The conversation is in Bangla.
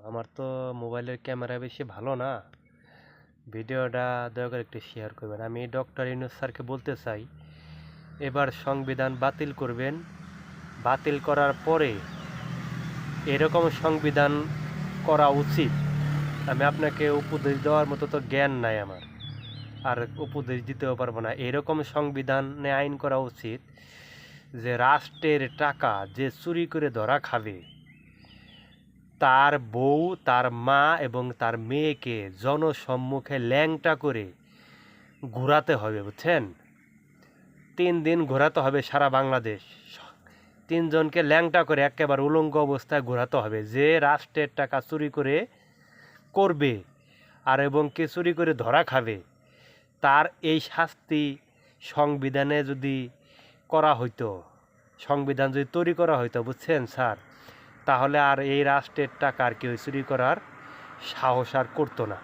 আমার তো মোবাইলের ক্যামেরা বেশি ভালো না। ভিডিওটা দয়া করে একটু শেয়ার করবেন। আমি ডক্টর ইউনূস স্যারকে বলতে চাই, এবার সংবিধান বাতিল করবেন। বাতিল করার পরে এরকম সংবিধান করা উচিত। আমি আপনাকে উপদেশ দেওয়ার মতো তো জ্ঞান নাই আমার, আর উপদেশ দিতেও পারবো না। এরকম সংবিধানে আইন করা উচিত যে রাষ্ট্রের টাকা যে চুরি করে ধরা খাবে, তার বউ, তার মা এবং তার মেয়েকে জনসম্মুখে ল্যাংটা করে ঘোরাতে হবে, বুঝছেন? 3 দিন ঘোরাতে হবে সারা বাংলাদেশ। 3 জনকে ল্যাংটা করে একেবারে উলঙ্গ অবস্থায় ঘোরাতে হবে। যে রাষ্ট্রের টাকা চুরি করে করবে আর এবং কে চুরি করে ধরা খাবে, তার এই শাস্তি সংবিধানে যদি করা হইতো, সংবিধান যদি তৈরি করা হইতো, বুঝছেন স্যার, তাহলে আর এই রাষ্ট্রের টাকা আর কেউ চুরি করার সাহস আর করতো না।